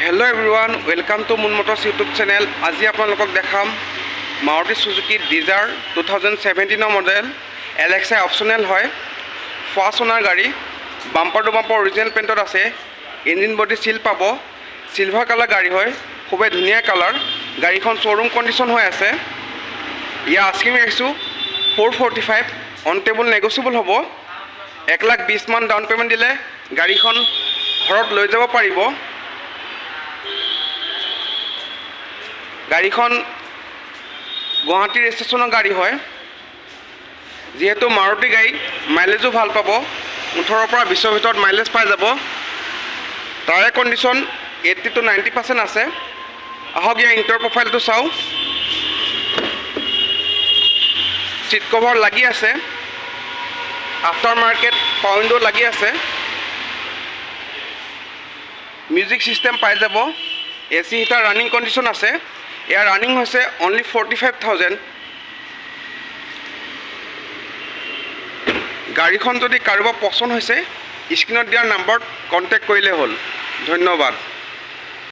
Hello' everyone, welcome to moon Motors YouTube channel. আজি আপোনালোকক দেখাম Maruti Suzuki Dzire 2017 model. Alexa optional হয়, first অনাৰ গাড়ী। বাম্পাৰ টু বাম্পাৰ অৰিজিনেল পেইণ্টত আছে। ইঞ্জিন বডি চিল পাব। চিলভাৰ কালাৰ গাড়ী হয়, খুবেই ধুনীয়া কালাৰ। গাড়ীখন শ্ব'ৰুম কণ্ডিশ্যন হৈ আছে। ইয়াৰ আস্কিং ৰাখিছোঁ 445, অন টেবুল নেগচিয়েবল হ'ব। 1,20,000 ডাউন পে'মেণ্ট দিলে গাড়ীখন ঘৰত লৈ যাব পাৰিব। গাড়ীখন গুৱাহাটী ৰেজিষ্ট্ৰেশ্যনৰ গাড়ী হয়। যিহেতু মাৰুতি গাড়ী, মাইলেজো ভাল পাব। 18 পৰা 20ৰ ভিতৰত মাইলেজ পাই যাব। টায়াৰ কণ্ডিশ্যন 80 to 90% আছে। আহক ইয়াৰ ইণ্টাৰ প্ৰফাইলটো চাওঁ। চিট কভাৰ লাগি আছে। আফটাৰ মাৰ্কেট পাৱাৰ উইণ্ডো লাগি আছে। মিউজিক ছিষ্টেম পাই যাব। AC হিটাৰ ৰানিং কণ্ডিশ্যন আছে। ইয়াৰ ৰানিং হৈছে অনলি 45,000। গাড়ীখন যদি কাৰোবাৰ পচন্দ হৈছে, স্ক্ৰীণত দিয়াৰ নাম্বাৰত কণ্টেক্ট কৰিলে হ'ল। ধন্যবাদ।